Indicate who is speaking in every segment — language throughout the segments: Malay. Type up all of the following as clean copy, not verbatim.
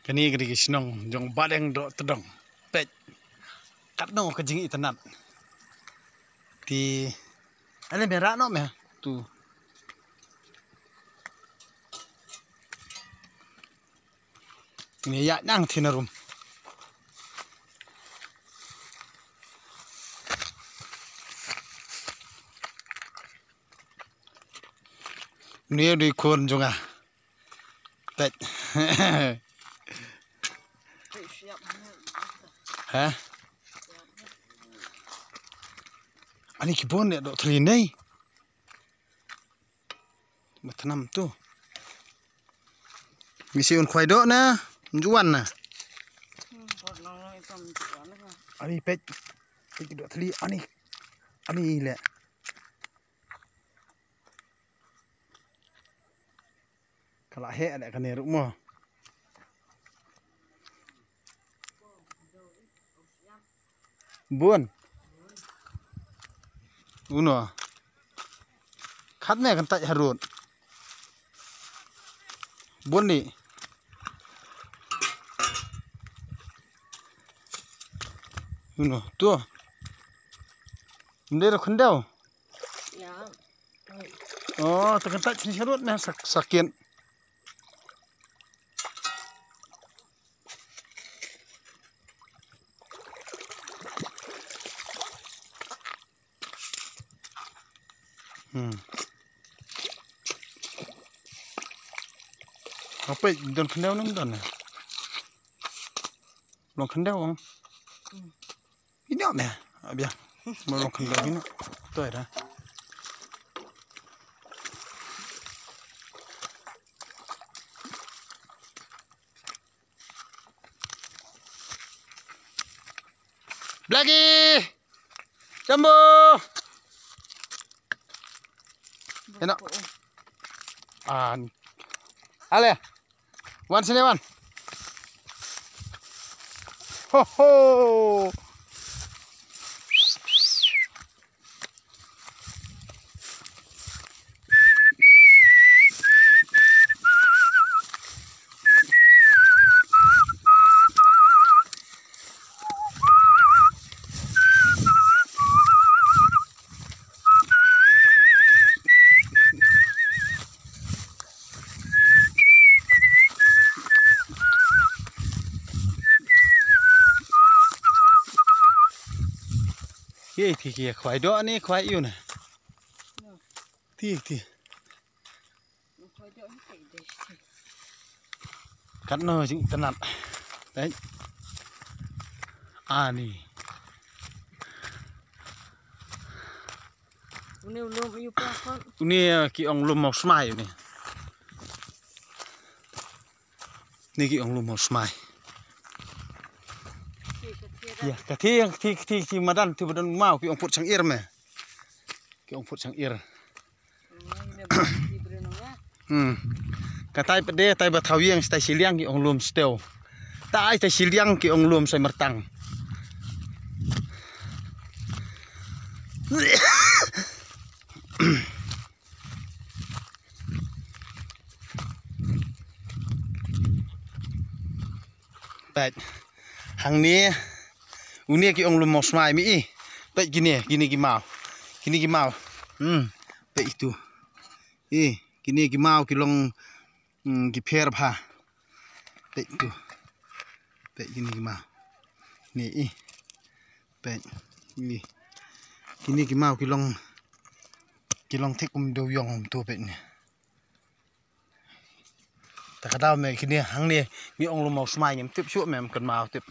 Speaker 1: Kani gede kisnong jong badeng do tedong pet kat no ke jing itanat ti ale merah no me tu ini ya nang thinarum ni di kon jonga pet hả anh ấy kibon ya do thli nei matnam tu misi un khoai do na juan na ani pet do thli ani le kala he ada kan ru mo buồn uno khát mẹ kan tại harun buồn đi uno tua đây là khấn đeo ta kan tại sini harun mẹ sakit apa don kendau nang don na long kendau không ini apa ya abia mau long kendau ini tu ada lagi jambu enak ale wan sini wan ho ho cái thì kìa khoai đó này khoai yêu này thì cắt nó chính tân nặng đấy nì ini ki ong lum mau smai này ni ki ong lum mau smai ya thi madan thi badan mau ki ong put sang ir me ki ong put sang ir katai pede tai ba thawiang stai siliang ki ong lum stel tai tai siliang ki ong lum sai mertang baik hang ni unia ki ong lum mau smai mi baik gini ki mau baik itu gini ki mau ki long ki pher pha baik itu baik gini ki mau ni baik ni gini ki mau ki long thek do yong tu baik ni ta kadau me kini hang ni mi ong lum mau smai nyam tip chu mem kan mau tip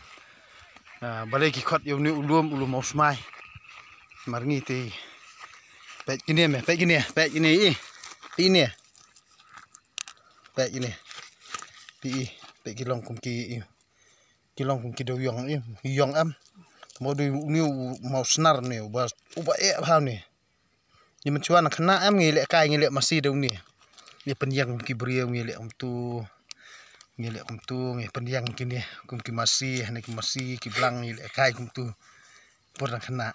Speaker 1: balai ki khot yêu ni ulum mau smai mar ngi ti pet gini me pet gini ini pet gini pet kilong kum ki do yong am mo du ni mau snar ni ba uba ha ni ni mencuan kena am ngi le kai ngi le masih do ni penyang ki beriau ngi le kum tu ngi penyang kini kum ki masih ki blang ngi le kai kum tu porang kena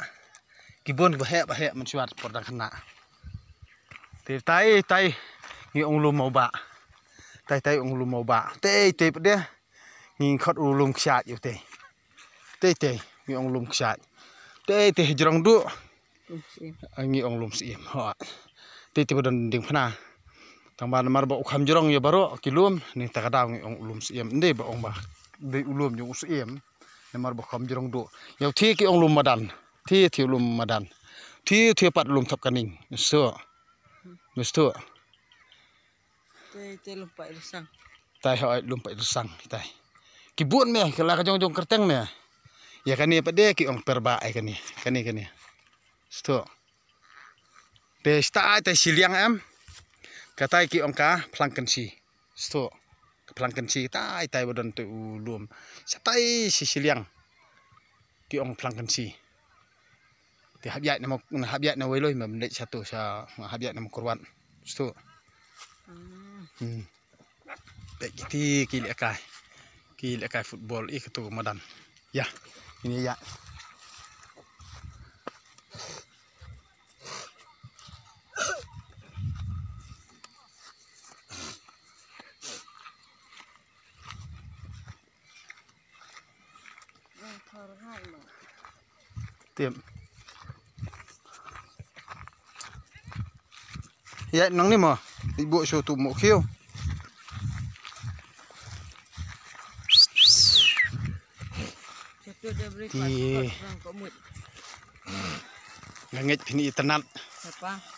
Speaker 1: kibon ba he mencuat porang kena te tai ngi ong lu mau ba tai ong lu mau ba te dia ngin khot ulum ksat yu te ngi ong lum ksat te jrong du ngi ong lum sim ho te bodan ding phana tangban mar ba ukham jrong ya baro kilum ni takadaw ngi ong ulum sim nde ba ong ba de ulum yu sim ni mar ba kham jrong du yaw thi ki ong lum madan thi ulum madan thi pat lum thap kaning so Misto.
Speaker 2: Te lupa irsang.
Speaker 1: Tai hoi lumpa irsang tai. Kibun me kala ka jong kerteng me. Ya kani pade ki ong perba ai kani. Sto. Te sta tai siliang am. Katai ki ong ka plangken si. Sto. Plangken si tai bodon tu ulum. Satai si siliang. Ki ong plangken si. Te habiat na weloi mem lek satu sa habiat na korban. Sto. Baik kita kili akai football ketu madan. Ya, ini ya. Tim. Ya, nang ni mo. Ibu so tu mo khiu. Langit pini tenat.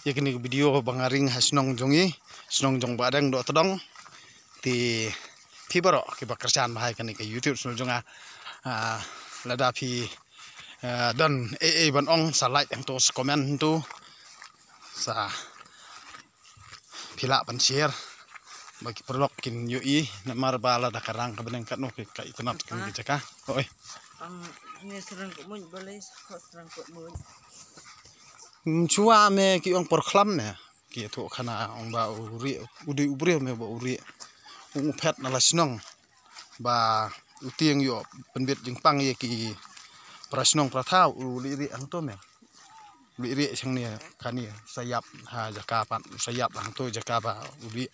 Speaker 1: Ya kini video bangaring hasnong jongi, snong jong badang do todong. Ti baro ki bakerjaan bahai kani ke YouTube snong jonga lada pi don ban ong sa like ang to komen tu sa pila ban share bagi perlok kin yui namar bala da karang ka beneng katno ke ka itanat kin jaka oi
Speaker 2: ang ni serang ko mun boleh serang ko mun
Speaker 1: chua me ki ong por khlam me ki to khana ong ba uri udi ubri me ba uri ung phet na lasnong ba utieng yo penbet jing pang ye ki prasnong prathau uli ri ang to me uli ri sang ni khani sayap ha jaka pan sayap ang to jaka ba uli